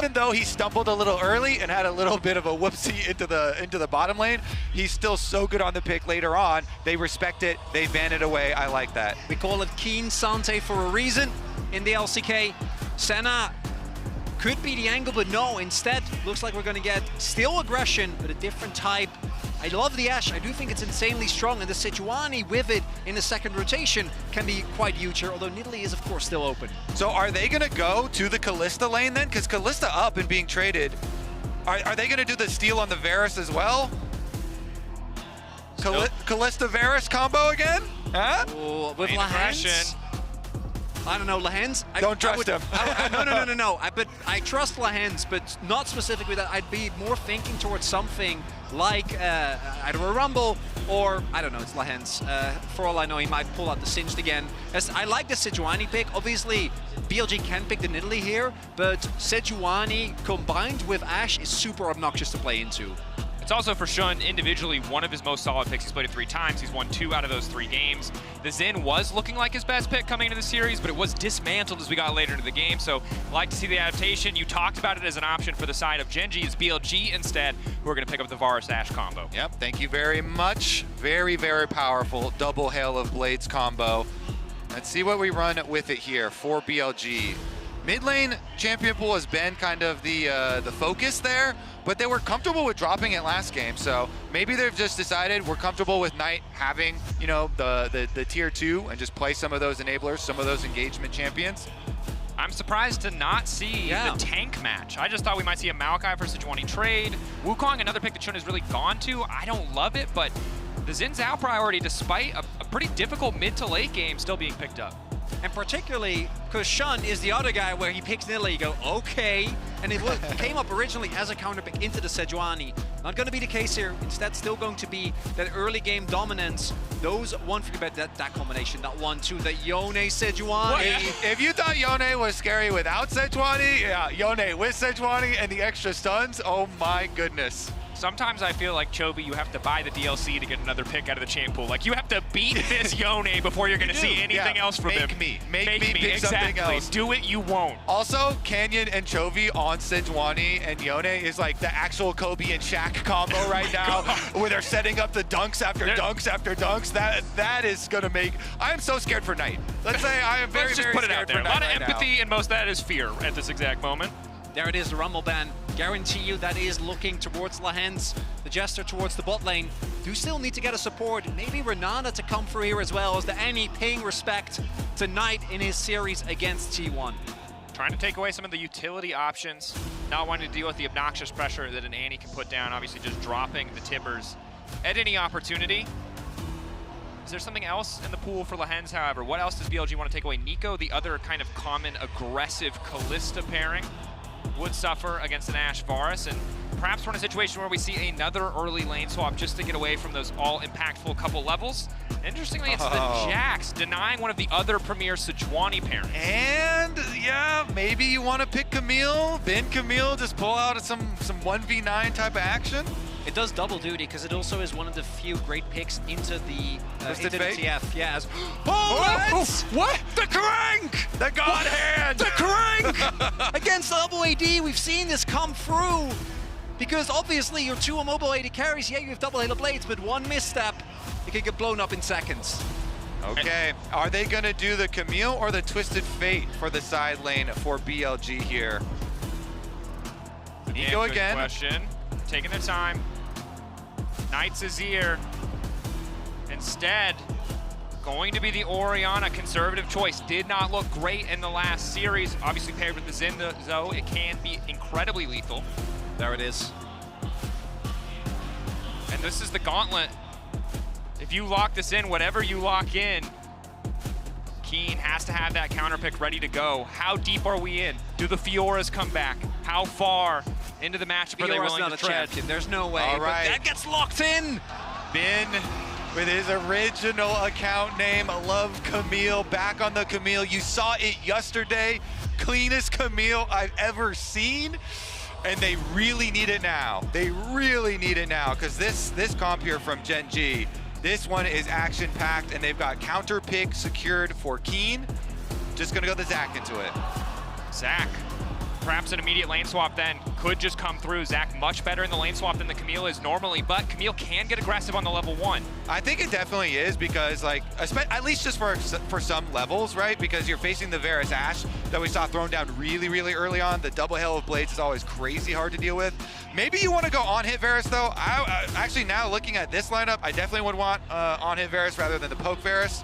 even though he stumbled a little early and had a little bit of a whoopsie into the bottom lane, he's still so good on the pick later on. They respect it, they ban it away. I like that. We call it Kiin Sante for a reason in the LCK. Senna could be the angle, but no, instead, looks like we're going to get still aggression, but a different type. I love the Ashe. I do think it's insanely strong, and the Sejuani with it in the second rotation can be quite huge here, although Nidalee is, of course, still open. So are they going to go to the Kalista lane then? Because Kalista up and being traded. Are they going to do the steal on the Varus as well? Kalista Varus combo again? Huh? Ooh, with Lehends? I don't know, Lehends? Don't trust him. No. But I trust Lehends, but not specifically that. I'd be more thinking towards something like either a Rumble or, I don't know, it's Lehends. For all I know, he might pull out the Singed again. As I like the Sejuani pick. Obviously, BLG can pick the Nidalee here, but Sejuani combined with Ashe is super obnoxious to play into. It's also for Xun individually one of his most solid picks. He's played it 3 times. He's won 2 out of those 3 games. The Xin was looking like his best pick coming into the series, but it was dismantled as we got later into the game. So like to see the adaptation. You talked about it as an option for the side of Gen.G. It's BLG instead, who are going to pick up the Varus Ashe combo. Yep, thank you very much. Very, very powerful double Hail of Blades combo. Let's see what we run with it here for BLG. Mid lane champion pool has been kind of the focus there, but they were comfortable with dropping it last game. So maybe they've just decided we're comfortable with Knight having, you know, the tier 2 and just play some of those enablers, some of those engagement champions. I'm surprised to not see the tank match. I just thought we might see a Maokai for Sejuani trade. Wukong, another pick that Xun has really gone to. I don't love it, but the Xin Zhao priority, despite a pretty difficult mid to late game, still being picked up. And particularly because Xun is the other guy where he picks Nidalee, you go, okay. And it came up originally as a counter pick into the Sejuani. Not going to be the case here. Instead, still going to be that early game dominance. Those one forget that combination, that 1-2, that Yone Sejuani. If you thought Yone was scary without Sejuani, yeah, Yone with Sejuani and the extra stuns, oh my goodness. Sometimes I feel like, Chovy, you have to buy the DLC to get another pick out of the champ pool. Like, you have to beat this Yone before you're going to see anything else from him. Make me pick something else. Do it, you won't. Also, Canyon and Chovy on Sejuani and Yone is like the actual Kobe and Shaq combo right now, where they're setting up the dunks after dunks after dunks. That is going to make... I am so scared for Knight. Let's say I am very, very scared for Knight. A lot of empathy, and most of that is fear at this exact moment. There it is, the Rumble ban. Guarantee you that is looking towards Lehends, the Jester towards the bot lane. Do still need to get a support. Maybe Renata to come through here as well, as the Annie paying respect to Knight in his series against T1. Trying to take away some of the utility options, not wanting to deal with the obnoxious pressure that an Annie can put down, obviously just dropping the tippers at any opportunity. Is there something else in the pool for Lehends, however? What else does BLG want to take away? Nico, the other kind of common aggressive Kalista pairing, would suffer against an Ashe Varus, and perhaps we're in a situation where we see another early lane swap just to get away from those all-impactful couple levels. Interestingly, it's the Jax denying one of the other premier Sejuani pairings. And yeah, maybe you want to pick Camille, then Camille just pull out some 1v9 type of action. It does double duty because it also is one of the few great picks into the TF. Yeah. What? The crank! The god hand! The crank! Against double AD, we've seen this come through. Because obviously your 2 immobile AD carries, yeah, you have double Halo Blades, but one misstep, it can get blown up in seconds. Okay, are they gonna do the Camille or the Twisted Fate for the side lane for BLG here? Nico again. Good question. Taking their time. Knight's Azir. Instead, going to be the Orianna, conservative choice. Did not look great in the last series. Obviously paired with the Xin Zhao, it can be incredibly lethal. There it is. And this is the gauntlet. If you lock this in, whatever you lock in, Kiin has to have that counter pick ready to go. How deep are we in? Do the Fioras come back? How far into the matchup are they willing to tread? Champion. There's no way. All right. But that gets locked in. Ben with his original account name, Love Camille, back on the Camille. You saw it yesterday. Cleanest Camille I've ever seen. And they really need it now. They really need it now, because this comp here from Gen.G, this one is action-packed, and they've got counter pick secured for Kiin. Just gonna go the Zac into it. Zac Perhaps an immediate lane swap then could just come through. Zach much better in the lane swap than the Camille is normally, but Camille can get aggressive on the level 1. I think it definitely is because, like, at least just for some levels, right? Because you're facing the Varus Ashe that we saw thrown down really, really early on. The double hail of blades is always crazy hard to deal with. Maybe you want to go on-hit Varus, though. Actually, now looking at this lineup, I definitely would want on-hit Varus rather than the poke Varus.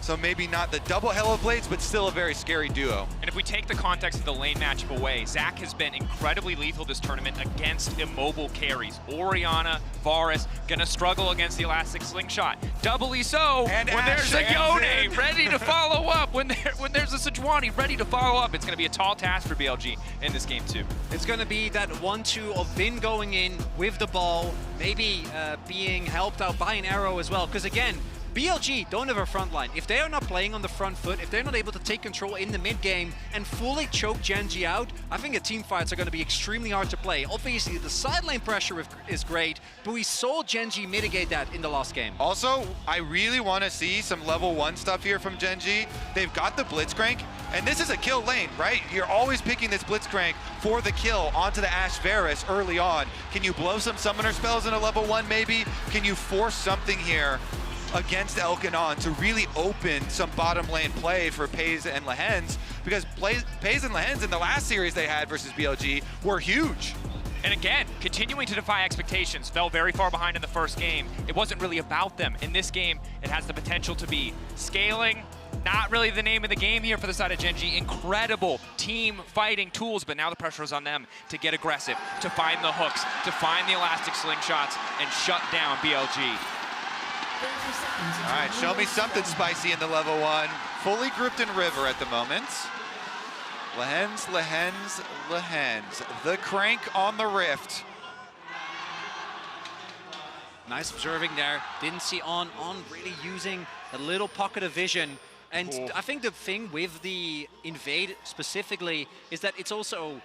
So maybe not the double hail of blades, but still a very scary duo. And if we take the context of the lane matchup away, Zach has been incredibly lethal this tournament against immobile carries. Orianna, Varus, gonna struggle against the elastic slingshot. Doubly so and when Ashe there's a Yone ready to follow up, when there's a Sejuani ready to follow up. It's gonna be a tall task for BLG in this game too. It's gonna be that 1-2 of Bin going in with the ball, maybe being helped out by an arrow as well, because again, BLG don't have a front line. If they are not playing on the front foot, if they're not able to take control in the mid game and fully choke Gen.G out, I think the team fights are going to be extremely hard to play. Obviously, the side lane pressure is great, but we saw Gen.G mitigate that in the last game. Also, I really want to see some level 1 stuff here from Gen.G. They've got the Blitzcrank, and this is a kill lane, right? You're always picking this Blitzcrank for the kill onto the Ashe Varus early on. Can you blow some summoner spells in a level 1 maybe? Can you force something here against Elkanon to really open some bottom lane play for Peyz and Lehends? Because Peyz and Lehends in the last series they had versus BLG were huge. And again, continuing to defy expectations, fell very far behind in the first game. It wasn't really about them. In this game, it has the potential to be scaling. Not really the name of the game here for the side of Gen.G. Incredible team fighting tools, but now the pressure is on them to get aggressive, to find the hooks, to find the elastic slingshots, and shut down BLG. All right, show me something spicy in the level 1. Fully grouped in River at the moment. Lehends, Lehends, Lehends. The crank on the rift. Nice observing there. Didn't see on really using a little pocket of vision. And I think the thing with the invade specifically is that it's also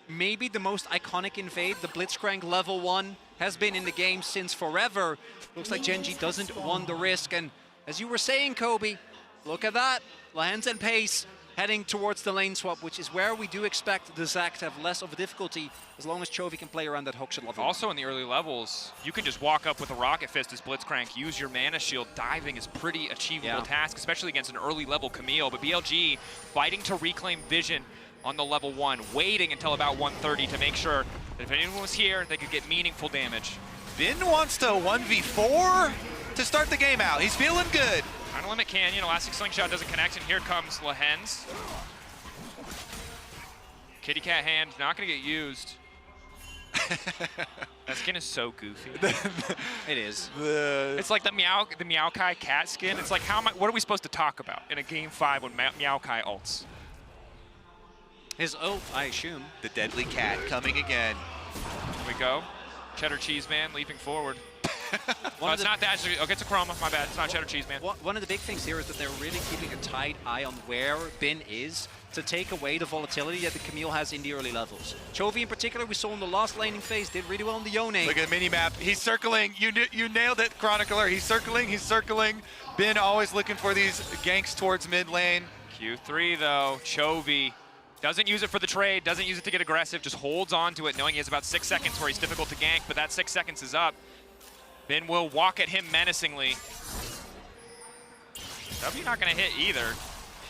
maybe the most iconic invade. The Blitzcrank level 1 has been in the game since forever. Looks like Gen.G doesn't want the risk. And as you were saying, Kobe, look at that. Lehends and Peyz heading towards the lane swap, which is where we do expect the Zach to have less of a difficulty as long as Chovy can play around that hookshot level. Also in the early levels, you can just walk up with a rocket fist as Blitzcrank, use your mana shield. Diving is pretty achievable task, especially against an early level Camille. But BLG fighting to reclaim vision on the level 1, waiting until about 130 to make sure that if anyone was here, they could get meaningful damage. Bin wants to 1v4 to start the game out. He's feeling good. Trying to limit Canyon, elastic slingshot doesn't connect, and here comes Lehends. Kitty cat hand, not gonna get used. That skin is so goofy. It is. It's like the Meowkai cat skin. It's like, what are we supposed to talk about in a game 5 when Meowkai ults? His ult, I assume. The deadly cat coming again. Here we go. Cheddar Cheese Man leaping forward. It's not that. Okay, it's a Chroma. My bad. It's not Cheddar Cheese Man. One of the big things here is that they're really keeping a tight eye on where Bin is to take away the volatility that the Camille has in the early levels. Chovy in particular, we saw in the last laning phase, did really well in the Yone. Look at the mini-map. He's circling. You nailed it, Chronicler. He's circling. He's circling. Bin always looking for these ganks towards mid lane. Q3, though. Chovy doesn't use it for the trade, doesn't use it to get aggressive, just holds on to it, knowing he has about 6 seconds where he's difficult to gank, but that 6 seconds is up. Bin will walk at him menacingly. W not gonna hit either.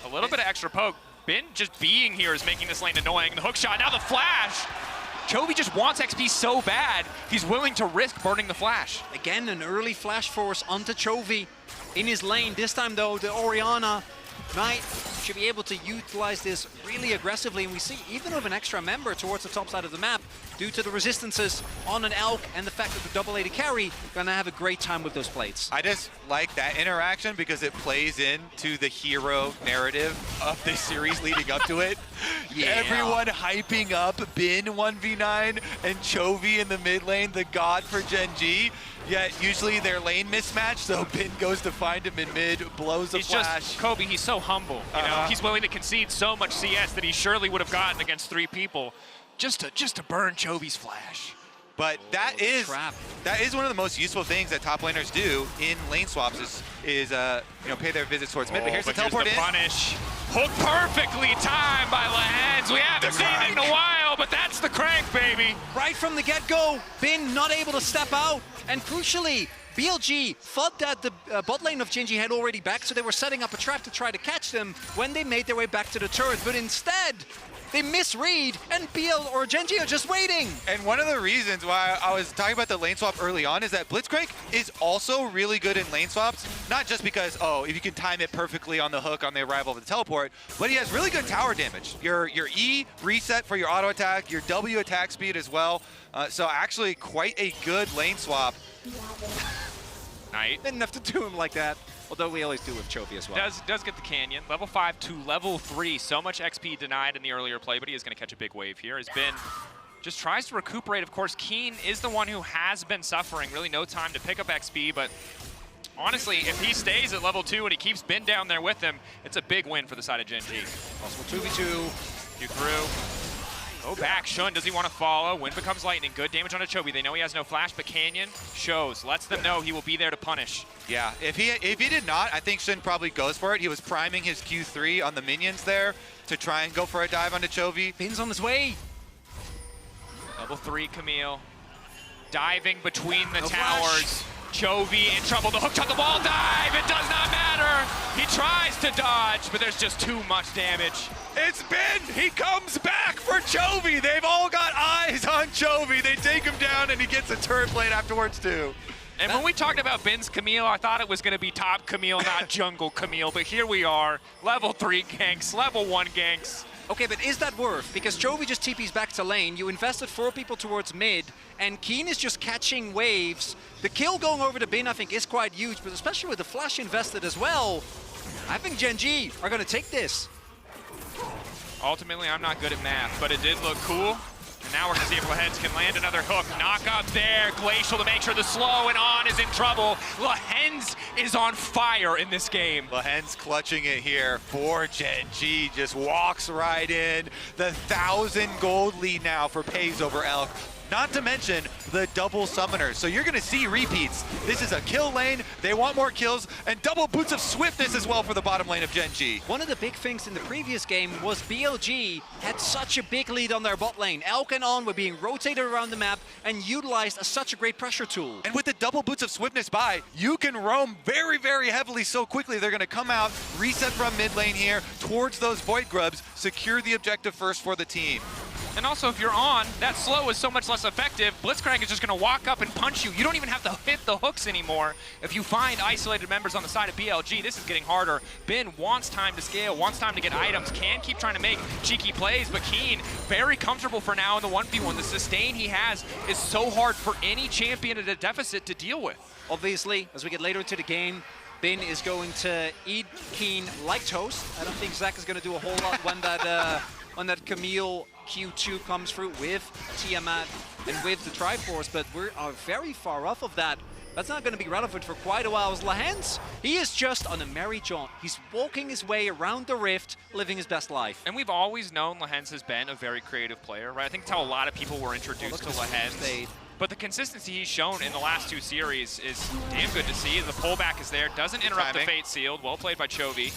A little bit of extra poke. Bin just being here is making this lane annoying. The hook shot, now the flash! Chovy just wants XP so bad, he's willing to risk burning the flash. Again, an early flash force onto Chovy in his lane. This time though, the Orianna Knight should be able to utilize this really aggressively, and we see even with an extra member towards the top side of the map, due to the resistances on an Elk and the fact that the double AD carry, gonna have a great time with those plates. I just like that interaction because it plays into the hero narrative of this series leading up to it. Everyone hyping up Bin 1v9 and Chovy in the mid lane, the god for Gen.G. Yet usually they're lane mismatch, so Bin goes to find him in mid, blows a flash. Just, Kobe, he's so humble. You know, he's willing to concede so much CS that he surely would have gotten against 3 people just to burn Chovy's flash. But that is one of the most useful things that top laners do in lane swaps is you know, pay their visits towards mid. But here's the teleport in. Punish. Hook perfectly timed by Lehends. We haven't seen it in a while, but that's the crank, baby. Right from the get-go, Bin not able to step out, and crucially, BLG thought that the bot lane of Gen.G had already backed, so they were setting up a trap to try to catch them when they made their way back to the turret, but instead, they misread, and Gen.G are just waiting. And one of the reasons why I was talking about the lane swap early on is that Blitzcrank is also really good in lane swaps, not just because, oh, if you can time it perfectly on the hook on the arrival of the teleport, but he has really good tower damage. Your E reset for your auto attack, your W attack speed as well. So actually quite a good lane swap. Knight. Didn't have to do him like that, although we always do with Chovy as well. Does get the canyon. Level 5 to level 3. So much XP denied in the earlier play, but he is going to catch a big wave here. Has been just tries to recuperate. Of course, Kiin is the one who has been suffering. Really no time to pick up XP, but honestly, if he stays at level 2 and he keeps Ben down there with him, it's a big win for the side of Gen.G. Possible 2v2. You through. Go back, Shun, does he want to follow? Wind becomes lightning, good damage on a Chovy. They know he has no flash, but Canyon shows, lets them know he will be there to punish. Yeah, if he did not, I think Shun probably goes for it. He was priming his Q3 on the minions there to try and go for a dive onto Chovy. Bin's on his way. Level 3, Camille. Diving between the No towers. flash. Chovy in trouble, the hook shot, the wall dive, it does not matter. He tries to dodge, but there's just too much damage. It's Ben! He comes back for Chovy! They've all got eyes on Chovy. They take him down and he gets a turret blade afterwards too. And when we talked about Ben's Camille, I thought it was going to be top Camille, not jungle Camille, but here we are. Level 3 ganks, level 1 ganks. Okay, but is that worth? Because Chovy just TP's back to lane, you invested 4 people towards mid, and Kiin is just catching waves. The kill going over to Bin, I think, is quite huge, but especially with the flash invested as well, I think Gen.G are going to take this. Ultimately, I'm not good at math, but it did look cool. And now we're going to see if Lehends can land another hook. Knock up there, Glacial to make sure the slow and on is in trouble. Lehends is on fire in this game. Lehends clutching it here for Gen.G. Just walks right in. The 1,000 gold lead now for Peyz over Elk. Not to mention the double summoners. So you're going to see repeats. This is a kill lane. They want more kills and double boots of swiftness as well for the bottom lane of Gen.G. One of the big things in the previous game was BLG had such a big lead on their bot lane. Elk and On were being rotated around the map and utilized as such a great pressure tool. And with the double boots of swiftness by, you can roam very, very heavily so quickly. They're going to come out, reset from mid lane here towards those Void Grubs, secure the objective first for the team. And also, if you're on, that slow is so much less effective. Blitzcrank is just going to walk up and punch you. You don't even have to hit the hooks anymore. If you find isolated members on the side of BLG, this is getting harder. Ben wants time to scale, wants time to get items, can keep trying to make cheeky plays, but Kiin, very comfortable for now in the 1v1. The sustain he has is so hard for any champion at a deficit to deal with. Obviously, as we get later into the game, Bin is going to eat Kiin like toast. I don't think Zach is going to do a whole lot when that Camille Q2 comes through with Tiamat and with the Triforce, but we are very far off of that. That's not going to be relevant for quite a while. As Lehends, he is just on a merry jaunt. He's walking his way around the rift, living his best life. And we've always known Lehends has been a very creative player, right? I think that's how a lot of people were introduced to Lehends. But the consistency he's shown in the last 2 series is damn good to see. The pullback is there, doesn't interrupt the Fate Sealed. Well played by Chovy.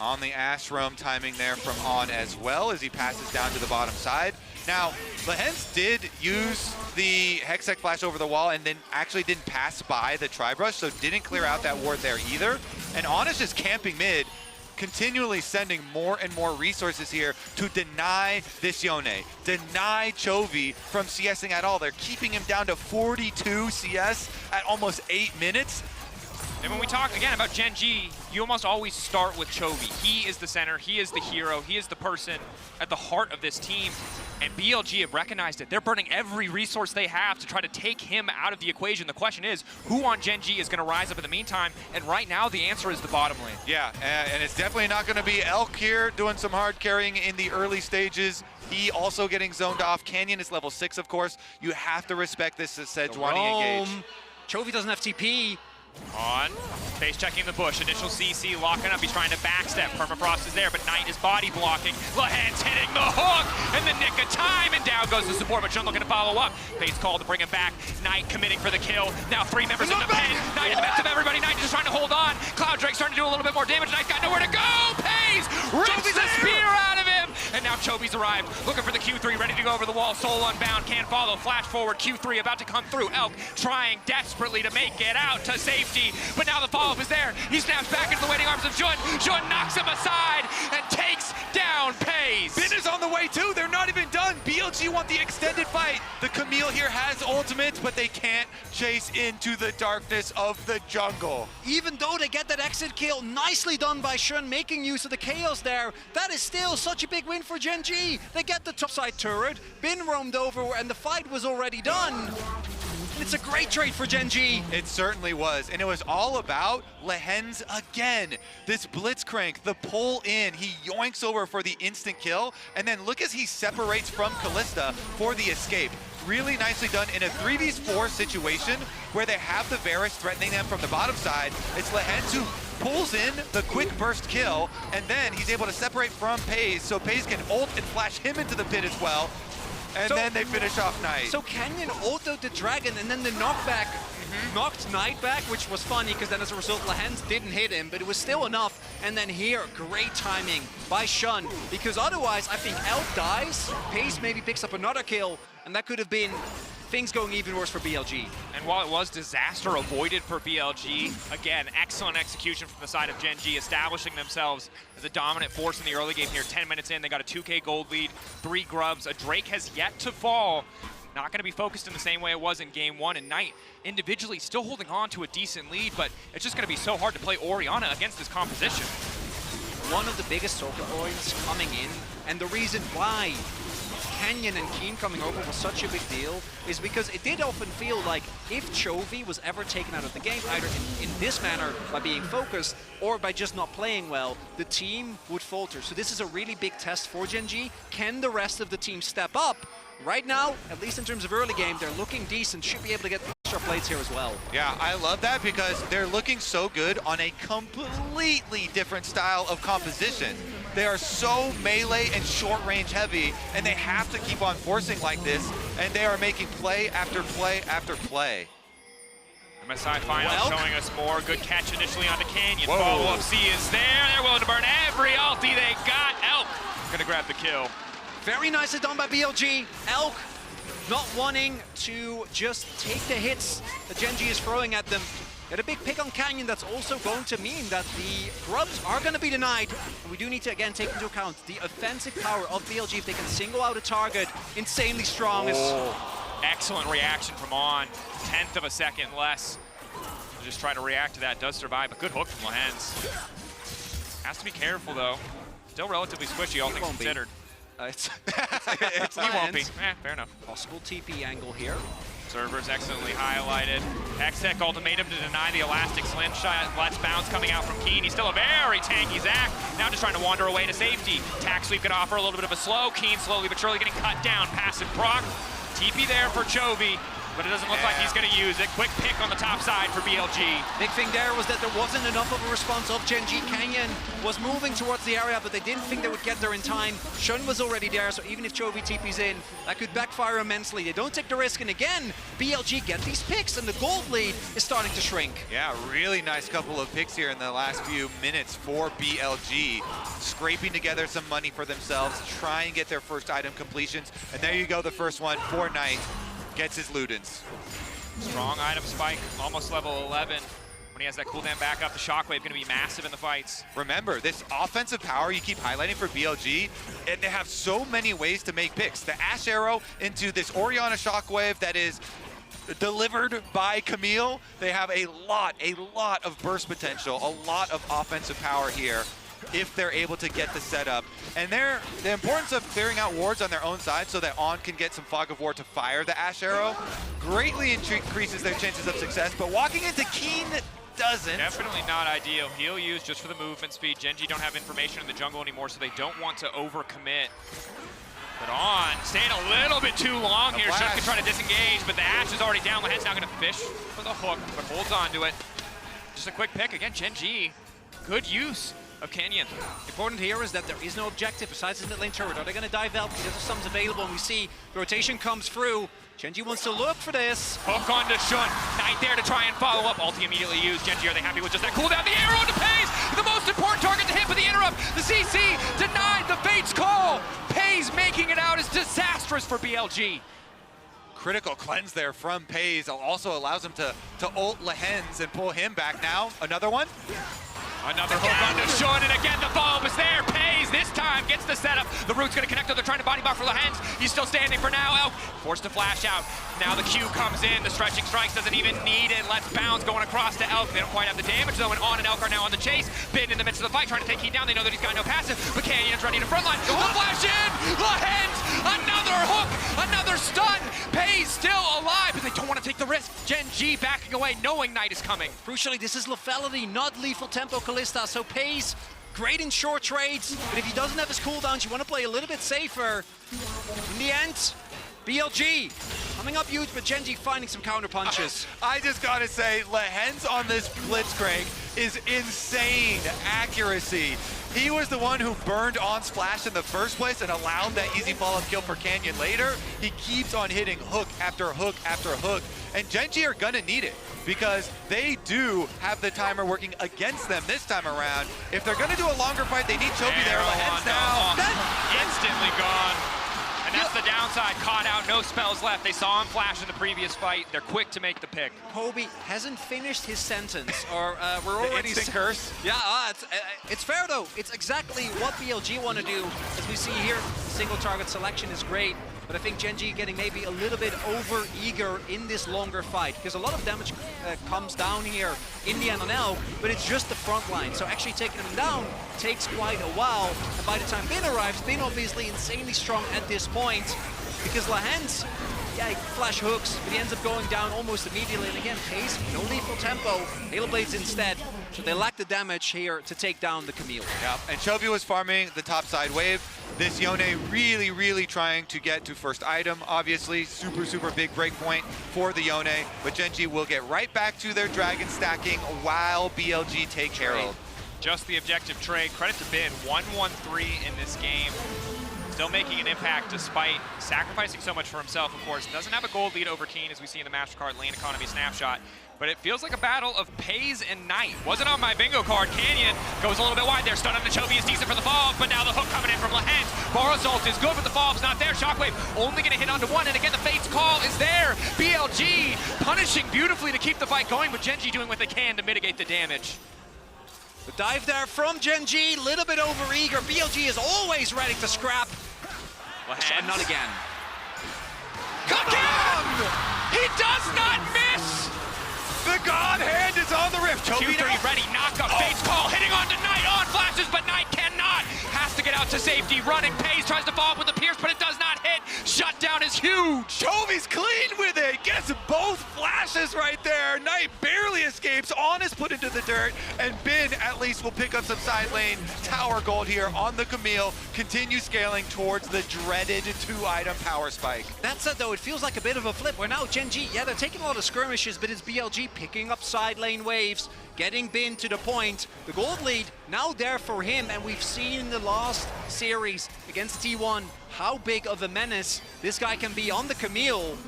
On the Ashe roam timing there from On as well as he passes down to the bottom side. Now, Lehends did use the Hextech Flash over the wall and then actually didn't pass by the Tri-Brush, so didn't clear out that ward there either. And On is just camping mid, continually sending more and more resources here to deny this Yone, deny Chovy from CSing at all. They're keeping him down to 42 CS at almost 8 minutes. And when we talk, again, about Gen.G, you almost always start with Chovy. He is the center, he is the hero, he is the person at the heart of this team. And BLG have recognized it. They're burning every resource they have to try to take him out of the equation. The question is, who on Gen.G is going to rise up in the meantime? And right now, the answer is the bottom lane. Yeah, and it's definitely not going to be Elk here doing some hard carrying in the early stages. He also getting zoned off. Canyon is level 6, of course. You have to respect this as Sejuani engage. Chovy doesn't have TP. On, face checking the bush, initial CC locking up, he's trying to backstep, Permafrost is there, but Knight is body blocking, Lehends hitting the hook, in the nick of time, and down Down goes the support, but Shun looking to follow up. Peyz called to bring him back. Knight committing for the kill. Now 3 members in the pen. Knight in the midst of everybody. Knight just trying to hold on. Cloud Drake's starting to do a little bit more damage. Knight's got nowhere to go. Peyz rips the spear out of him. And now Chovy's arrived, looking for the Q3, ready to go over the wall. Soul unbound, can't follow. Flash forward, Q3 about to come through. Elk trying desperately to make it out to safety. But now the follow-up is there. He snaps back into the waiting arms of Jun. Jun knocks him aside and takes down Peyz. Bin is on the way too. They're not even done. BLG want the extended fight. The Camille here has ultimates, but they can't chase into the darkness of the jungle. Even though they get that exit kill, nicely done by Shun, making use of the chaos there. That is still such a big win for Gen.G. They get the topside turret, Bin roamed over, and the fight was already done. It's a great trade for Gen.G. It certainly was, and it was all about Lehends again. This Blitzcrank, the pull in, he yoinks over for the instant kill, and then look as he separates from Kalista for the escape. Really nicely done in a 3v4 situation where they have the Varus threatening them from the bottom side. It's Lehends who pulls in the quick burst kill, and then he's able to separate from Peyz, so Peyz can ult and flash him into the pit as well. And then they finish off Knight. So Canyon autoed the dragon, and then the knockback knocked Knight back, which was funny because then as a result Lehends didn't hit him, but it was still enough. And then here, great timing by Shun, because otherwise I think Elk dies, Peyz maybe picks up another kill, and that could have been things going even worse for BLG. And while it was disaster avoided for BLG, again, excellent execution from the side of Gen.G, establishing themselves as a dominant force in the early game here. 10 minutes in, they got a 2K gold lead, 3 grubs. A Drake has yet to fall. Not going to be focused in the same way it was in game 1, and Knight individually still holding on to a decent lead, but it's just going to be so hard to play Orianna against this composition. One of the biggest soccer points coming in, and the reason why Canyon and Kiin coming over was such a big deal is because it did often feel like if Chovy was ever taken out of the game, either in this manner by being focused or by just not playing well, the team would falter. So this is a really big test for Gen.G. Can the rest of the team step up? Right now, at least in terms of early game, they're looking decent, should be able to get the extra plates here as well. Yeah, I love that because they're looking so good on a completely different style of composition. They are so melee and short range heavy, and they have to keep on forcing like this, and they are making play after play after play. MSI Finals showing us more. Good catch initially onto Canyon. Whoa. Follow-up C is there. They're willing to burn every ulti they got. Elk gonna grab the kill. Very nicely done by BLG. Elk not wanting to just take the hits that Gen.G is throwing at them. Get a big pick on Canyon. That's also going to mean that the grubs are going to be denied. And we do need to, again, take into account the offensive power of BLG. If they can single out a target, insanely strong. Excellent reaction from On. 1/10 of a second less. Just try to react to that. Does survive, but good hook from Lehends. Has to be careful, though. Still relatively squishy, all things considered. It's He won't be. Fair enough. Possible TP angle here. Servers excellently highlighted. Hextech ultimatum to deny the elastic slim shot. Let's bounce coming out from Kiin. He's still a very tanky Zach. Now just trying to wander away to safety. Tack sweep can offer a little bit of a slow. Kiin slowly but surely getting cut down. Passive proc. TP there for Chovy, but it doesn't look like he's going to use it. Quick pick on the top side for BLG. Big thing there was that there wasn't enough of a response of Gen.G. Canyon was moving towards the area, but they didn't think they would get there in time. Shun was already there, so even if Chovy TP's in, that could backfire immensely. They don't take the risk, and again, BLG get these picks, and the gold lead is starting to shrink. Yeah, really nice couple of picks here in the last few minutes for BLG. Scraping together some money for themselves, try and get their first item completions, and there you go, the first one for Knight. Gets his Ludens. Strong item spike, almost level 11. When he has that cooldown back up, the shockwave going to be massive in the fights. Remember, this offensive power you keep highlighting for BLG, and they have so many ways to make picks. The Ashe arrow into this Orianna shockwave that is delivered by Camille. They have a lot of burst potential, a lot of offensive power here if they're able to get the setup. And the importance of clearing out wards on their own side so that On can get some Fog of War to fire the Ashe arrow greatly increases their chances of success, but walking into Kiin doesn't. Definitely not ideal. He'll use just for the movement speed. Gen.G don't have information in the jungle anymore, so they don't want to overcommit. But On staying a little bit too long here. Shun can try to disengage, but the Ashe is already down. Lehends now going to fish for the hook, but holds on to it. Just a quick pick. Again, Gen.G, good use of Canyon. Important here is that there is no objective besides his mid lane turret. Are they going to dive out? Because the sums available, and we see the rotation comes through. Gen.G wants to look for this. Hook onto Shun. Knight there to try and follow up. Ulti immediately used. Gen.G, are they happy with just that cooldown? The arrow to Peyz! The most important target to hit, but the interrupt. The CC denied the Fate's call. Peyz making it out is disastrous for BLG. Critical cleanse there from Peyz also allows him to ult Lehends and pull him back now. Another one. Another hook onto Shun, and again the follow-up is there. Peyz this time gets the setup. The root's gonna connect, they're trying to body block for Lehends. He's still standing for now. Elk forced to flash out. Now the Q comes in, the stretching strikes doesn't even need it. Let's bounce going across to Elk. They don't quite have the damage though, and On and Elk are now on the chase. Bin in the midst of the fight, trying to take Kiin down. They know that he's got no passive, but Canyon's ready to frontline. The hook flash in! Lehends! Another hook! Another stun! Peyz still alive, but they don't want to take the risk. Gen.G backing away, knowing Night is coming. Crucially, this is lethality, not lethal tempo Kalista, so Peyz, great in short trades, but if he doesn't have his cooldowns, you want to play a little bit safer. In the end, BLG coming up huge, but Gen.G finding some counter punches. I just gotta say, Lehends on this Blitzcrank is insane accuracy. He was the one who burned on Splash in the first place and allowed that easy follow-up kill for Canyon later. He keeps on hitting hook after hook after hook, and Gen.G are gonna need it because they do have the timer working against them this time around. If they're gonna do a longer fight, they need Chovy there. Lehends now. Instantly gone. And that's the downside. Caught out, no spells left. They saw him flash in the previous fight. They're quick to make the pick. Chovy hasn't finished his sentence, or we're already... Instant curse. Yeah, it's fair though. It's exactly what BLG want to do. As we see here, single target selection is great, but I think Gen.G getting maybe a little bit over-eager in this longer fight, because a lot of damage comes down here in the end on Elk, but it's just the front line. So actually taking him down takes quite a while, and by the time Bin arrives, Bin obviously insanely strong at this point, because Lehends, yeah, he flash hooks, but he ends up going down almost immediately, and again, Peyz, no lethal tempo, Halo Blades instead, so they lack the damage here to take down the Camille. Yeah, and Chovy was farming the top side wave. This Yone really trying to get to first item, obviously. Super big break point for the Yone, but Gen.G will get right back to their dragon stacking while BLG take Herald. Just the objective trade. Credit to Bin, 1-1-3 in this game. Still making an impact despite sacrificing so much for himself, of course. Doesn't have a gold lead over Kiin, as we see in the MasterCard lane economy snapshot. But it feels like a battle of Peyz and Knight. Wasn't on my bingo card. Canyon goes a little bit wide there. Stun on the Chovy is decent for the follow-up, but now the hook coming in from Lehends. Varus ult is good, but the follow-up's not there. Shockwave only going to hit onto one, and again, the Fate's call is there. BLG punishing beautifully to keep the fight going, but Gen.G doing what they can to mitigate the damage. The dive there from Gen.G, a little bit over-eager. BLG is always ready to scrap. Lehends. Not again. Again! He does not miss! The God Hand is on the rift. Chovy Q3 ready, knock up, Fate's call, hitting onto Knight, on flashes, but Knight cannot. Has to get out to safety, running. Peyz tries to follow up with the Pierce, but it does not hit. Shutdown is huge. Chovy's clean with it. Gets both flashes right there. Knight barely escapes. On is put into the dirt, and Bin at least will pick up some side lane tower gold here on the Camille. Continue scaling towards the dreaded 2-item power spike. That said though, it feels like a bit of a flip where now Gen.G, yeah, they're taking a lot of skirmishes, but it's BLG picking up side lane waves, getting Bin to the point. The gold lead now there for him, and we've seen in the last series against T1 how big of a menace this guy can be on the Camille.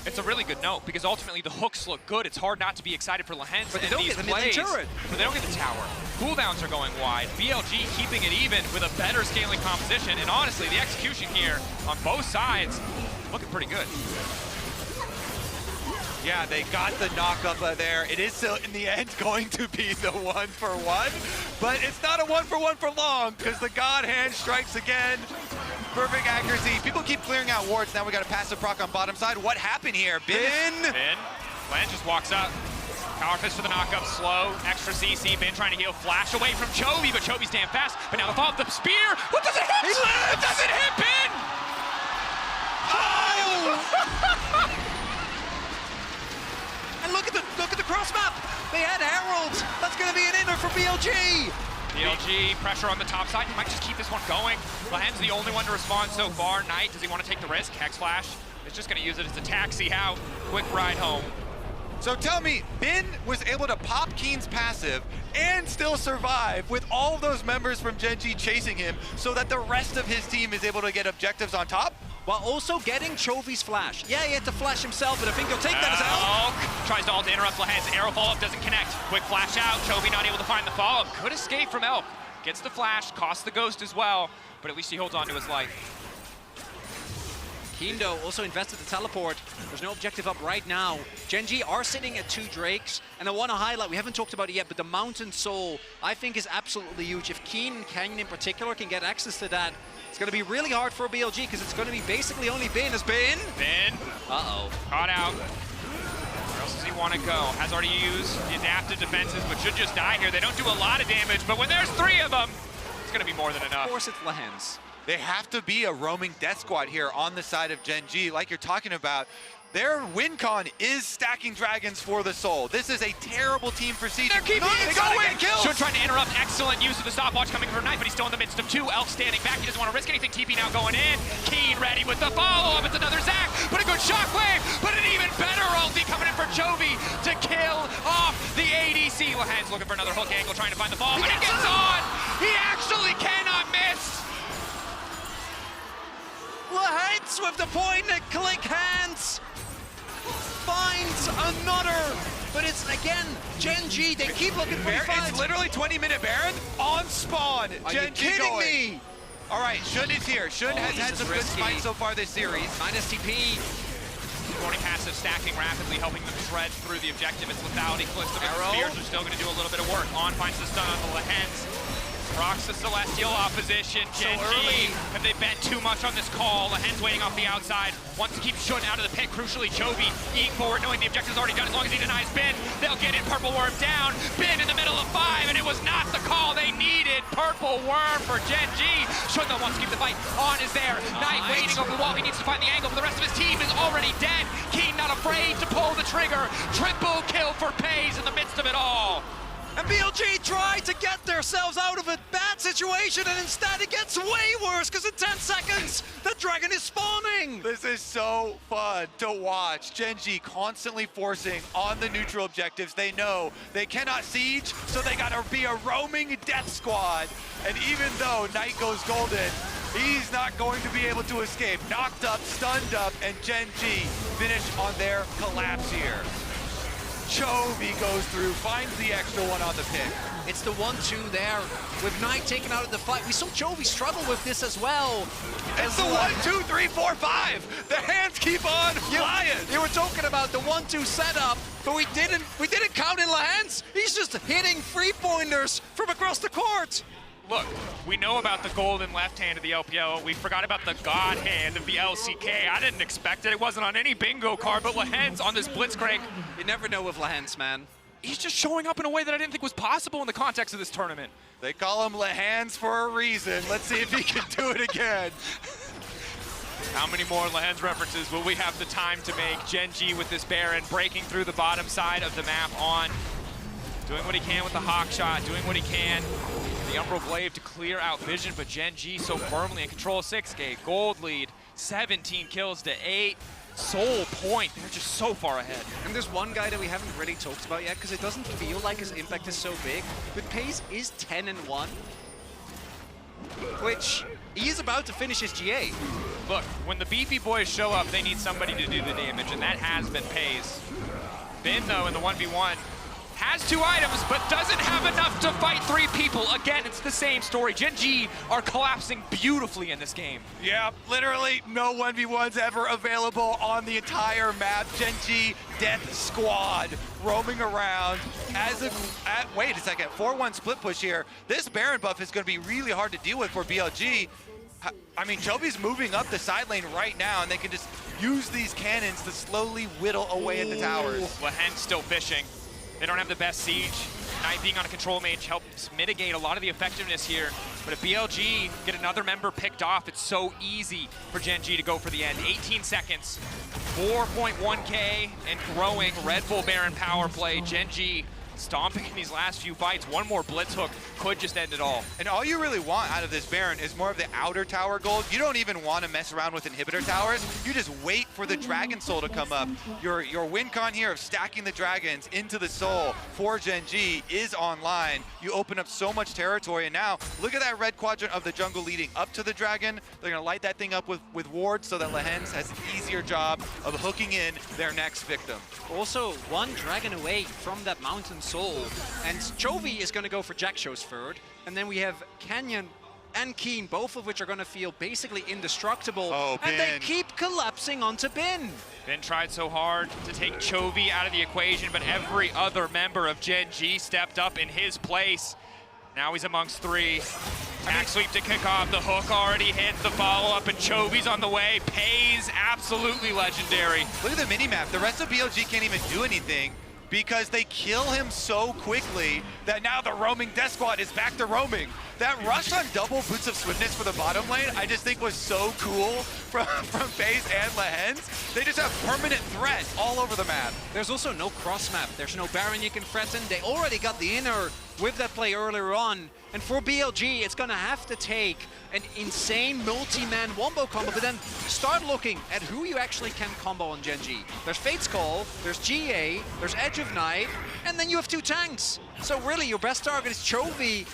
It's a really good note, because ultimately the hooks look good. It's hard not to be excited for Lehends. But they don't get the mid-lane turret. But they don't get the tower. Cooldowns are going wide. BLG keeping it even with a better scaling composition. And honestly, the execution here on both sides looking pretty good. Yeah, they got the knock-up there. It is still, in the end, going to be the 1-for-1, but it's not a 1-for-1 for long, because the God Hand strikes again. Perfect accuracy. People keep clearing out wards. Now we got a passive proc on bottom side. What happened here? Bin. Lan just walks up. Power fist for the knockup, slow, extra CC. Bin trying to heal, flash away from Chovy, but Chovy's damn fast. But now the follow-up, the spear. What does it hit? It doesn't hit Bin. Oh! And look at the cross map. They had heralds. That's going to be an inner for BLG. BLG, pressure on the top side. He might just keep this one going. Lehends the only one to respond so far. Knight, does he want to take the risk? Hex Flash is just going to use it as a taxi out. Quick ride home. So tell me, Ben was able to pop Kiin's passive and still survive with all of those members from Gen.G chasing him so that the rest of his team is able to get objectives on top? While also getting Chovy's flash. Yeah, he had to flash himself, but I think he'll take that as a help. Tries to ult to interrupt Lehends. Arrow follow-up doesn't connect. Quick flash out. Chovy not able to find the follow-up. Could escape from Elk. Gets the flash, costs the ghost as well, but at least he holds on to his life. Kiin, though, also invested the teleport. There's no objective up right now. Gen.G are sitting at 2 Drakes, and I want to highlight, we haven't talked about it yet, but the Mountain Soul, I think, is absolutely huge. If Kiin and Canyon in particular can get access to that, it's going to be really hard for BLG, because it's going to be basically only Ben. Ben? Uh-oh. Caught out. Where else does he want to go? Has already used the adaptive defenses, but should just die here. They don't do a lot of damage, but when there's 3 of them, it's going to be more than enough. Of course it's Lehends. They have to be a roaming death squad here on the side of Gen.G. Like you're talking about, their win con is stacking dragons for the soul. This is a terrible team for siege. They're keeping it going! Should trying to interrupt. Excellent use of the stopwatch coming from Knight, but he's still in the midst of 2. Elk standing back. He doesn't want to risk anything. TP now going in. Kiin ready with the follow-up. It's another Zac, but a good shockwave, but an even better ulti coming in for Chovy to kill off the ADC. Lehends looking for another hook angle, trying to find the ball, but it gets on! He actually cannot miss! Lehends with the point and click hands. Finds another, but it's again Gen.G. They keep looking for fights. It's literally 20-minute Baron on spawn. Gen.G going. All right, Xun is here. Xun has had some good fights so far this series. Minus TP. Morning passive stacking rapidly, helping them shred through the objective. It's lethality. Kalista with the spears are still going to do a little bit of work. On finds the stun on the Lehends. Rocks the Celestial opposition. Gen.G, have they bet too much on this call? Lehends waiting off the outside. Wants to keep Xun out of the pit. Crucially, Chovy eating forward, knowing the objective's already done. As long as he denies Ben, they'll get it. Purple Worm down. Ben in the middle of 5, and it was not the call they needed. Purple Worm for Gen.G. Xun, though, wants to keep the fight on, is there. Knight waiting over the wall. He needs to find the angle, but the rest of his team is already dead. Kiin not afraid to pull the trigger. Triple kill for Peyz in the midst of it all. And BLG tried to get themselves out of a bad situation, and instead it gets way worse, because in 10 seconds, the dragon is spawning! This is so fun to watch. Gen.G constantly forcing on the neutral objectives. They know they cannot siege, so they gotta be a roaming death squad. And even though Knight goes golden, he's not going to be able to escape. Knocked up, stunned up, and Gen.G finish on their collapse here. Chovy goes through, finds the extra one on the pick. It's the 1-2 there, with Knight taken out of the fight. We saw Chovy struggle with this as well. It's the 1, 2, 3, 4, 5. The hands keep on flying. You were talking about the 1-2 setup, but we didn't count in Lehends. He's just hitting 3-pointers from across the court. Look, we know about the golden left hand of the LPL. We forgot about the god hand of the LCK. I didn't expect it. It wasn't on any bingo card, but Lehends on this Blitzcrank. You never know with Lehends, man. He's just showing up in a way that I didn't think was possible in the context of this tournament. They call him Lehends for a reason. Let's see if he can do it again. How many more Lehends references will we have the time to make? Gen.G with this Baron breaking through the bottom side of the map on. Doing what he can with the hawk shot, doing what he can. The Umbral Glaive to clear out vision, but Gen.G so firmly in control. 6K, gold lead, 17 kills to 8. Soul point, they're just so far ahead. And there's one guy that we haven't really talked about yet, because it doesn't feel like his impact is so big, but Peyz is 10-1, which he is about to finish his GA. Look, when the beefy boys show up, they need somebody to do the damage, and that has been Peyz. Ben, though, in the 1v1, has 2 items, but doesn't have enough to fight 3 people. Again, it's the same story. Gen.G are collapsing beautifully in this game. Yeah, literally no 1v1s ever available on the entire map. Gen.G death squad roaming around wait a second, 4-1 split push here. This Baron buff is going to be really hard to deal with for BLG. I mean, Chovy's moving up the side lane right now, and they can just use these cannons to slowly whittle away at the towers. Lehends still fishing. They don't have the best siege. Knight being on a control mage helps mitigate a lot of the effectiveness here. But if BLG get another member picked off, it's so easy for Gen.G to go for the end. 18 seconds, 4.1K and growing Red Bull Baron power play. Gen.G stomping in these last few fights. One more blitz hook could just end it all. And all you really want out of this Baron is more of the outer tower gold. You don't even want to mess around with inhibitor towers. You just wait for the Dragon Soul to come up. Your win con here of stacking the dragons into the soul for Gen.G is online. You open up so much territory, and now look at that red quadrant of the jungle leading up to the dragon. They're gonna light that thing up with wards so that Lehends has an easier job of hooking in their next victim. Also, one dragon away from that Mountain Soul, and Chovy is going to go for Jak'Sho's third, and then we have Canyon and Kiin, both of which are going to feel basically indestructible, and they keep collapsing onto Bin. Bin tried so hard to take Chovy out of the equation, but every other member of Gen.G stepped up in his place. Now he's amongst three. Back sweep to kick off. The hook already hit the follow-up, and Chovy's on the way. Peyz, absolutely legendary. Look at the mini-map. The rest of BLG can't even do anything because they kill him so quickly that now the roaming death squad is back to roaming. That rush on double Boots of Swiftness for the bottom lane, I just think was so cool from Peyz and Lehends. They just have permanent threat all over the map. There's also no cross map. There's no Baron you can threaten. They already got the inner with that play earlier on. And for BLG, it's gonna have to take an insane multi-man wombo combo, but then start looking at who you actually can combo on Gen.G. There's Fate's Call, there's GA, there's Edge of Night, and then you have two tanks. So really, your best target is Chovy,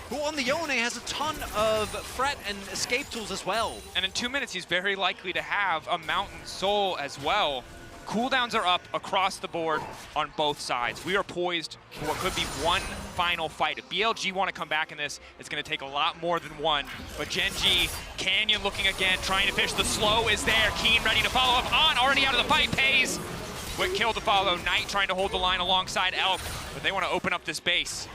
who on the Yone has a ton of threat and escape tools as well. And in 2 minutes, he's very likely to have a Mountain Soul as well. Cooldowns are up across the board on both sides. We are poised for what could be one final fight. If BLG want to come back in this, it's going to take a lot more than one. But Gen.G, Canyon looking again, trying to fish. The slow is there. Kiin ready to follow up on, already out of the fight. Peyz, quick kill to follow. Knight trying to hold the line alongside Elk, but they want to open up this base.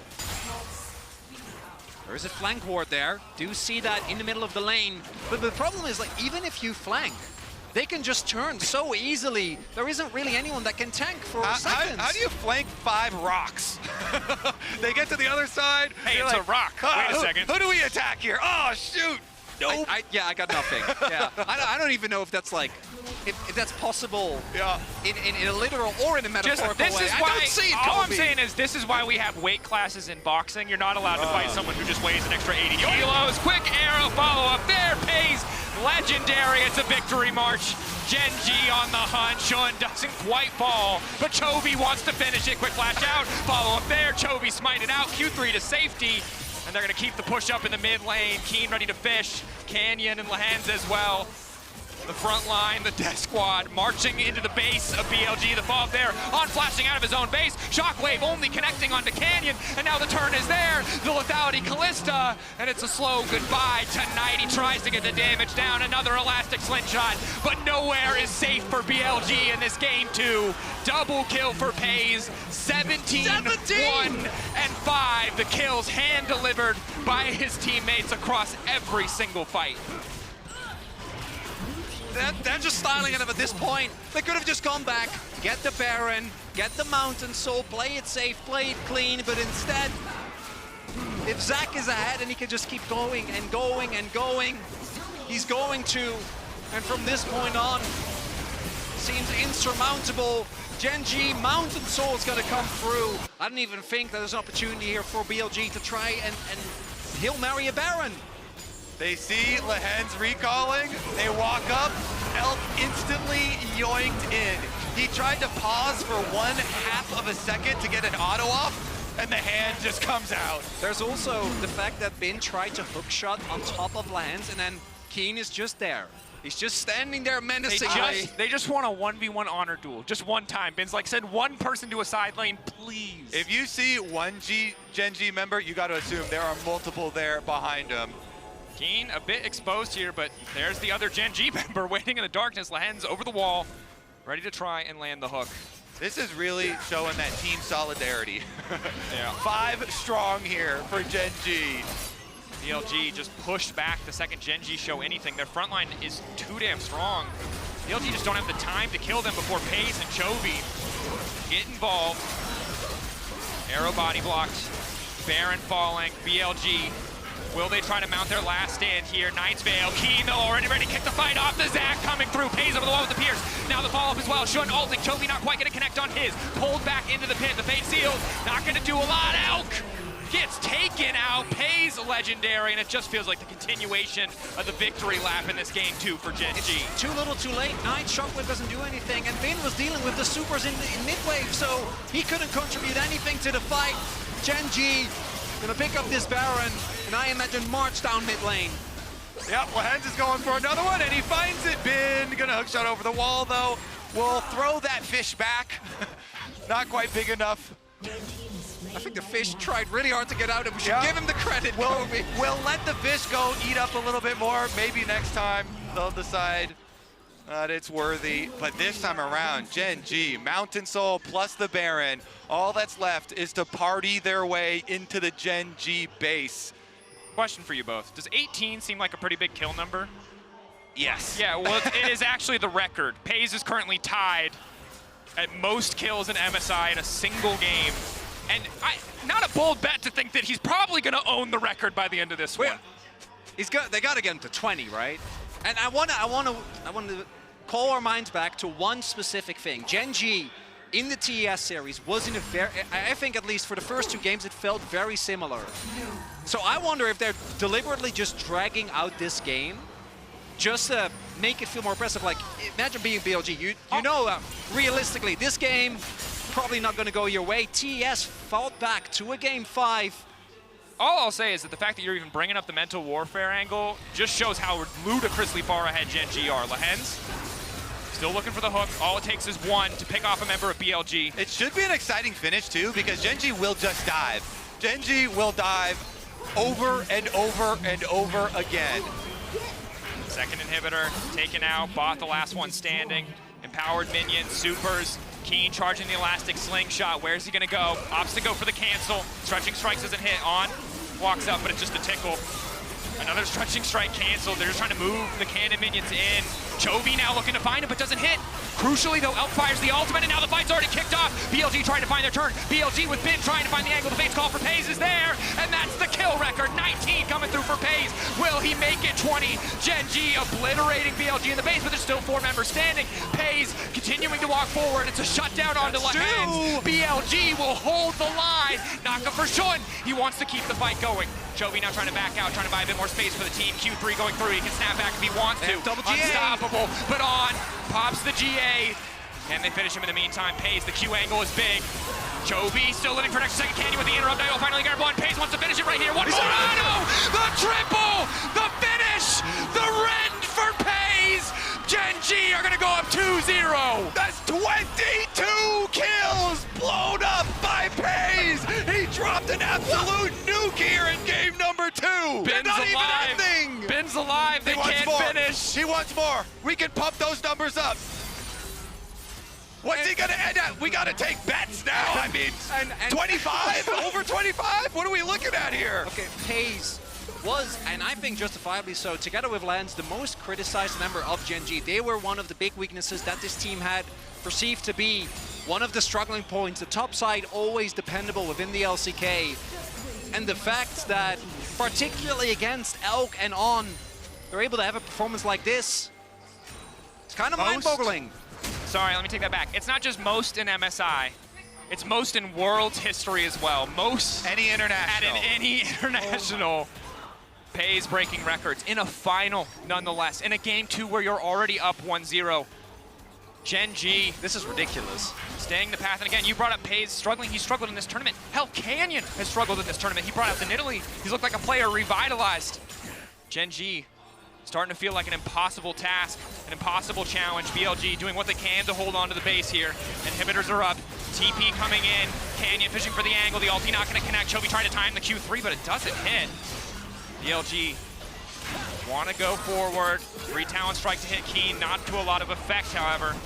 There is a flank ward there. Do see that in the middle of the lane. But the problem is, like, even if you flank, they can just turn so easily. There isn't really anyone that can tank for seconds. How do you flank 5 rocks? They get to the other side. Hey, it's like, a rock. Wait a second. Who do we attack here? Oh, shoot. Nope. Yeah, I got nothing. Yeah, I don't even know if that's like, if that's possible. Yeah. In a literal or in a metaphorical this way. Is why, I don't see it, all I'm Kobe. saying is this is why we have weight classes in boxing. You're not allowed to fight someone who just weighs an extra 80 kilos. Quick arrow follow-up there. Peyz, legendary. It's a victory march. Gen.G on the hunt. Sean doesn't quite fall, but Chovy wants to finish it. Quick flash out. Follow-up there. Chovy smited out. Q3 to safety. And they're going to keep the push up in the mid lane. Kiin ready to fish. Canyon and Lehends as well. The front line, the death squad marching into the base of BLG. The follow-up there on flashing out of his own base. Shockwave only connecting onto Canyon, and now the turn is there. The lethality Kalista, and it's a slow goodbye tonight. He tries to get the damage down. Another elastic slingshot, but nowhere is safe for BLG in this game two. Double kill for Peyz. 17, 1, and 5. The kills hand delivered by his teammates across every single fight. They're just styling it up at this point. They could have just gone back, get the Baron, get the Mountain Soul, play it safe, play it clean, but instead, if Zach is ahead and he can just keep going and going and going, he's going to. And from this point on, seems insurmountable. Gen.G Mountain Soul is going to come through. I don't even think that there's an opportunity here for BLG to try and Hail Mary a Baron. They see Lehends recalling, they walk up, Elk instantly yoinked in. He tried to pause for 1/2 of a second to get an auto off, and the hand just comes out. There's also the fact that Bin tried to hookshot on top of Lehends, and then Kiin is just there. He's just standing there menacingly. They just want a 1v1 honor duel, just one time. Bin's like, send one person to a side lane, please. If you see one Gen.G member, you got to assume there are multiple there behind him. Kiin a bit exposed here, but there's the other Gen.G member waiting in the darkness. Lehends over the wall, ready to try and land the hook. This is really showing that team solidarity. Yeah. 5 strong here for Gen.G. BLG just pushed back the second Gen.G show anything. Their front line is too damn strong. BLG just don't have the time to kill them before Peyz and Chovy get involved. Arrow body blocked. Baron falling. BLG Will they try to mount their last stand here? Knight's Veil, Kiin though already ready to kick the fight off. The Zac coming through, Peyz over the wall with the Pierce. Now the follow-up as well, Xun ulting, Chovy not quite gonna connect on his. Pulled back into the pit, the fate seals, not gonna do a lot. Elk gets taken out, Peyz legendary, and it just feels like the continuation of the victory lap in this game too for Gen.G. Too little too late, Knight Shockwave doesn't do anything, and Finn was dealing with the supers in mid-wave, so he couldn't contribute anything to the fight. Gen.G gonna pick up this Baron, and I imagine march down mid lane. Yep, Lehends is going for another one, and he finds it. Bin gonna hookshot over the wall, though. We'll throw that fish back. Not quite big enough. I think the fish tried really hard to get out, and we should give him the credit. We'll let the fish go eat up a little bit more. Maybe next time they'll decide that it's worthy. But this time around, Gen.G, Mountain Soul plus the Baron, all that's left is to party their way into the Gen.G base. Question for you both. Does 18 seem like a pretty big kill number? Yes. Yeah, well, it is actually the record. Peyz is currently tied at most kills in MSI in a single game. And not a bold bet to think that he's probably going to own the record by the end of this one. They got to get him to 20, right? And I want to call our minds back to one specific thing. Gen.G in the TES series was in a very, I think at least for the first 2 games, it felt very similar. So I wonder if they're deliberately just dragging out this game just to make it feel more impressive. Like, imagine being BLG. You know, realistically, this game probably not going to go your way. TES fought back to a game 5. All I'll say is that the fact that you're even bringing up the mental warfare angle just shows how ludicrously far ahead Gen.G are. Lehends still looking for the hook. All it takes is one to pick off a member of BLG. It should be an exciting finish, too, because Gen.G will just dive. Gen.G will dive over and over and over again. Second inhibitor taken out, bought the last one standing. Empowered minions, supers. Kiin charging the elastic slingshot. Where's he gonna go? Opts to go for the cancel. Stretching strikes doesn't hit. On, walks up, but it's just a tickle. Another stretching strike canceled. They're just trying to move the cannon minions in. Chovy now looking to find him, but doesn't hit. Crucially, though, Elk fires the ultimate, and now the fight's already kicked off. BLG trying to find their turn. BLG with Bin trying to find the angle. The fate's call for Peyz is there, and that's the kill record. 19 coming through for Peyz. Will he make it 20? Gen.G obliterating BLG in the base, but there's still 4 members standing. Peyz continuing to walk forward. It's a shutdown onto Lehends. BLG will hold the line. Knock up for Xun. He wants to keep the fight going. Chovy now trying to back out, trying to buy a bit more space for the team. Q3 going through. He can snap back if he wants to. Double GA. Unstoppable, but on. Pops the GA. And they finish him in the meantime. Peyz, the Q angle is big. Chovy still living for an extra second. Candy with the interrupt. Idol finally got one. Peyz wants to finish it right here. One more. The triple! The finish! The rend for Peyz! Gen.G are gonna go up 2-0. That's 22 kills blown up by Peyz. He dropped an absolute nuke here in game number 2. Bin's alive. Bin's alive. They can't finish. He wants more. We can pump those numbers up. What's he gonna end at? We gotta take bets now. I mean, 25? Over 25? What are we looking at here? Okay, Peyz was, and I think justifiably so, together with Lehends, the most criticized member of Gen.G. They were one of the big weaknesses that this team had, perceived to be one of the struggling points. The top side always dependable within the LCK. And the fact that, particularly against Elk and On, they're able to have a performance like this, it's kind of mind-boggling. Sorry, let me take that back. It's not just most in MSI. It's most in world history as well. Most any international. At any international. Peyz breaking records in a final, nonetheless. In a game 2 where you're already up 1-0. Gen.G, this is ridiculous. Staying the path, and again, you brought up Peyz struggling. He struggled in this tournament. Hell, Canyon has struggled in this tournament. He brought up the Nidalee. He's looked like a player revitalized. Gen.G starting to feel like an impossible task, an impossible challenge. BLG doing what they can to hold on to the base here. Inhibitors are up. TP coming in. Canyon fishing for the angle. The ulti not going to connect. Chovy trying to time the Q3, but it doesn't hit. BLG want to go forward. 3 talent strike to hit Kiin. Not to a lot of effect, however.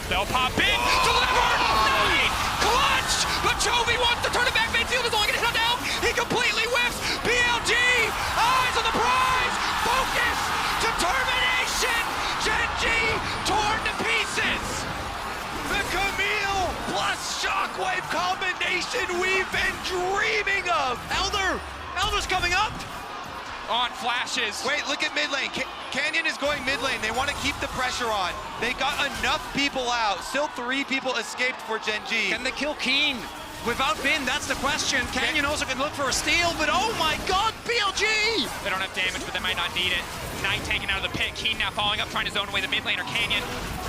They'll pop in. Delivered! Night! Clutch! But Chovy wants to turn it back. Midfield is only going to hit down. He completely whiffs. BLG! Eyes on the prize! Focus! Determination! Gen.G torn to pieces! The Camille plus Shockwave combination we've been dreaming of! Elder's coming up! on flashes. Wait, look at mid lane. Canyon is going mid lane. They want to keep the pressure on. They got enough people out. Still 3 people escaped for Gen.G. Can they kill Kiin? Without Bin, that's the question. Canyon also can look for a steal, but oh my god, BLG! They don't have damage, but they might not need it. Knight taken out of the pit. Kiin now following up, trying to zone away the mid laner. Canyon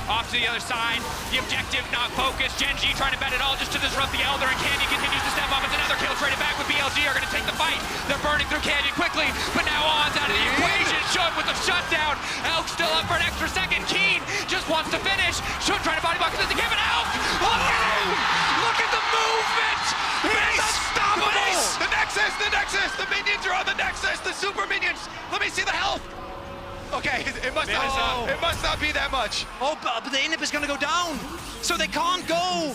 off to the other side. The objective not focused. Gen.G trying to bet it all just to disrupt the Elder, and Canyon continues to step up. It's another kill traded back with BLG are going to take the fight. They're burning through Canyon quickly, but now On's out of the equation. Should with the shutdown. Elk still up for an extra second. Kiin just wants to finish. Should trying to body block it. They give it Elk. Look at him! Look at the movement! He's unstoppable! The Nexus! The minions are on the Nexus! The super minions! Let me see the health! Okay, it must not be that much. Oh, but the inhib is going to go down, so they can't go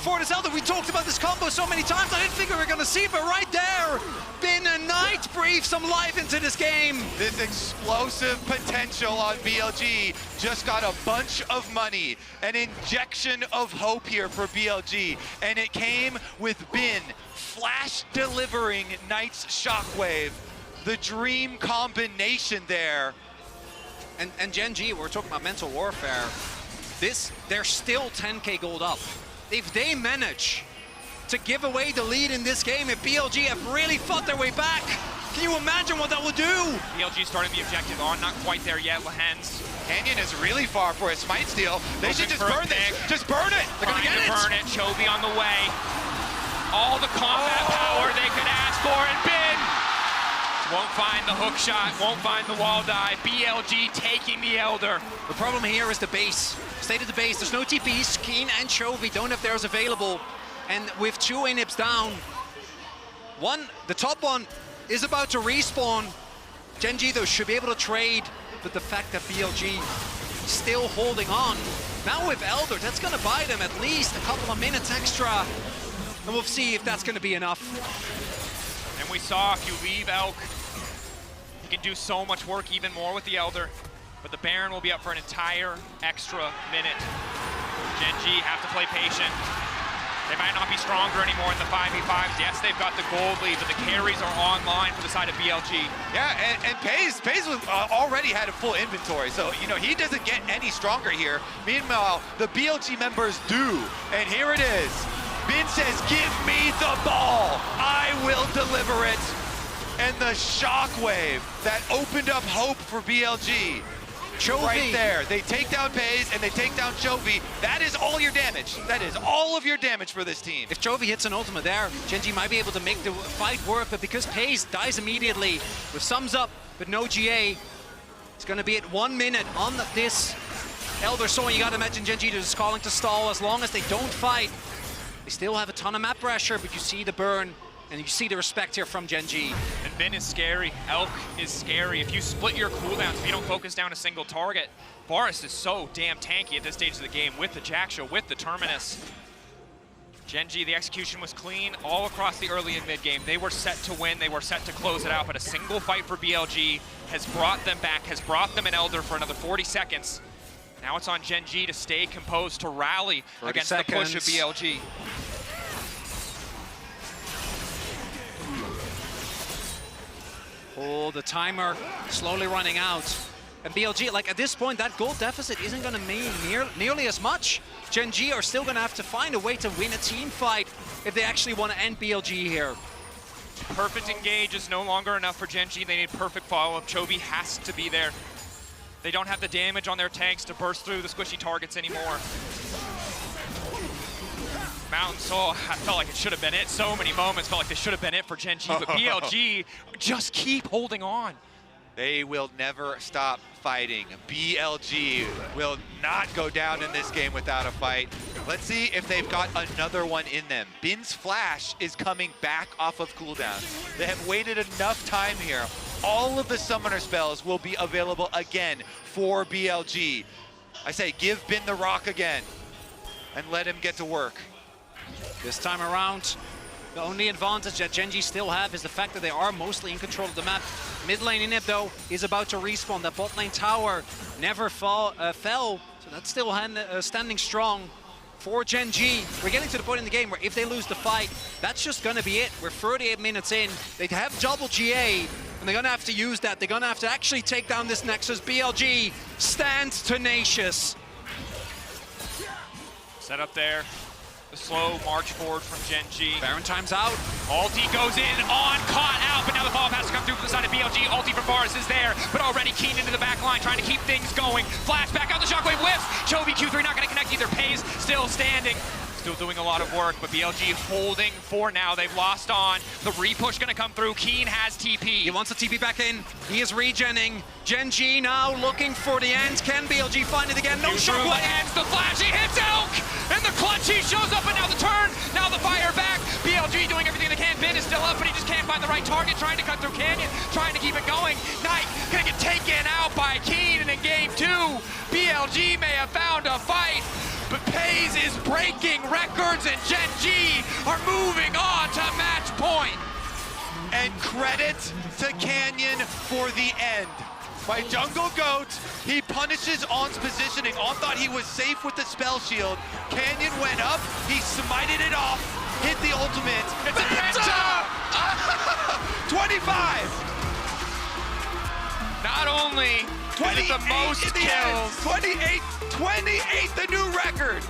for this Elder. We talked about this combo so many times. I didn't think we were going to see it, but right there, Bin and Knight breathe some life into this game. This explosive potential on BLG just got a bunch of money, an injection of hope here for BLG, and it came with Bin flash delivering Knight's shockwave. The dream combination there. And Gen.G, we're talking about mental warfare. They're still 10k gold up. If they manage to give away the lead in this game, if BLG have really fought their way back, can you imagine what that would do? BLG starting the objective on, not quite there yet. Lehends. Canyon is really far for a smite steal. They should just burn this. Just burn it. They're gonna get it. Burn it. Chovy on the way. All the combat power they could ask for, and Bin won't find the hook shot, won't find the wall dive. BLG taking the Elder. The problem here is the base. State of the base, there's no TPs. Kiin and Chovy don't have theirs available. And with 2 inhibs down, the top one is about to respawn. Gen.G though should be able to trade, but the fact that BLG still holding on. Now with Elder, that's gonna buy them at least a couple of minutes extra. And we'll see if that's gonna be enough. And we saw if you leave Elk, you can do so much work even more with the Elder, but the Baron will be up for an entire extra minute. Gen.G have to play patient. They might not be stronger anymore in the 5v5s. Yes, they've got the gold lead, but the carries are online for the side of BLG. Yeah, and Peyz was already had a full inventory, so you know he doesn't get any stronger here. Meanwhile, the BLG members do, and here it is. Bin says, "Give me the ball. I will deliver it." And the shockwave that opened up hope for BLG. Chovy. Right there. They take down Peyz and they take down Chovy. That is all your damage. That is all of your damage for this team. If Chovy hits an ultimate there, Gen.G might be able to make the fight work, but because Peyz dies immediately with sums up, but no GA, it's going to be at 1 minute on this Elder. So you got to imagine Gen.G just calling to stall as long as they don't fight. They still have a ton of map pressure, but you see the burn. And you see the respect here from Gen.G. And Bin is scary. Elk is scary. If you split your cooldowns, if you don't focus down a single target, Varus is so damn tanky at this stage of the game with the Jackshow, with the Terminus. Gen.G, the execution was clean all across the early and mid game. They were set to win. They were set to close it out, but a single fight for BLG has brought them back, has brought them an Elder for another 40 seconds. Now it's on Gen.G to stay composed, to rally against the push of BLG. Oh, the timer slowly running out. And BLG, like at this point, that gold deficit isn't going to mean nearly as much. Gen.G are still going to have to find a way to win a team fight if they actually want to end BLG here. Perfect engage is no longer enough for Gen.G. They need perfect follow-up. Chovy has to be there. They don't have the damage on their tanks to burst through the squishy targets anymore. Mountain Soul, I felt like it should have been it. So many moments felt like this should have been it for Gen.G, but BLG just keep holding on. They will never stop fighting. BLG will not go down in this game without a fight. Let's see if they've got another one in them. Bin's flash is coming back off of cooldown. They have waited enough time here. All of the summoner spells will be available again for BLG. I say give Bin the rock again and let him get to work. This time around, the only advantage that Gen.G still have is the fact that they are mostly in control of the map. Mid lane inhib, though, is about to respawn. That bot lane tower never fell, so that's still standing strong for Gen.G. We're getting to the point in the game where if they lose the fight, that's just going to be it. We're 38 minutes in. They have double GA, and they're gonna have to use that. They're gonna have to actually take down this Nexus. BLG stands tenacious. Set up there. The slow march forward from Gen.G. Baron time's out. Ulti goes in, on, caught out, but now the follow-up has to come through from the side of BLG. Ulti from Varus is there, but already Kiin into the back line, trying to keep things going. Flash back out, the shockwave whiffs. Chovy Q3 not going to connect either. Peyz still standing. Still doing a lot of work, but BLG holding for now. They've lost on. The repush going to come through. Kiin has TP. He wants the TP back in. He is regenning. Gen.G now looking for the end. Can BLG find it again? No shockwave. Ends the flash. He hits Elk. And the clutch. He shows up, and now the turn. Now the fire back. BLG doing everything they can. Bin is still up, but he just can't find the right target. Trying to cut through Canyon. Trying to keep it going. Knight going to get taken out by Kiin. And in game 2, BLG may have found a fight. But Peyz is breaking records, and Gen.G are moving on to match point. And credit to Canyon for the end. My jungle goat, he punishes On's positioning. On thought he was safe with the spell shield. Canyon went up, he smited it off, hit the ultimate. It's a penta! 25! Not only is it the most kills. 28, the new record.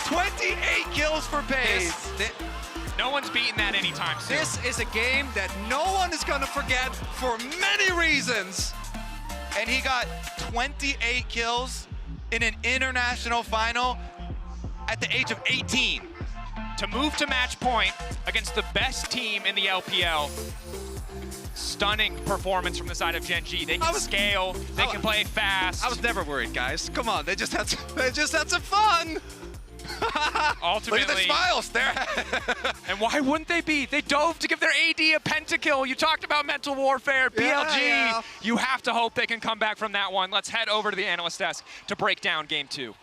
28 kills for Peyz. No one's beaten that anytime soon. This is a game that no one is gonna forget for many reasons. And he got 28 kills in an international final at the age of 18. To move to match point against the best team in the LPL. Stunning performance from the side of Gen.G. They can scale, they can play fast. I was never worried, guys. Come on, they just had some fun. Ultimately, Look at the smiles there. and why wouldn't they be? They dove to give their AD a pentakill. You talked about mental warfare. BLG, you have to hope they can come back from that one. Let's head over to the analyst desk to break down game 2.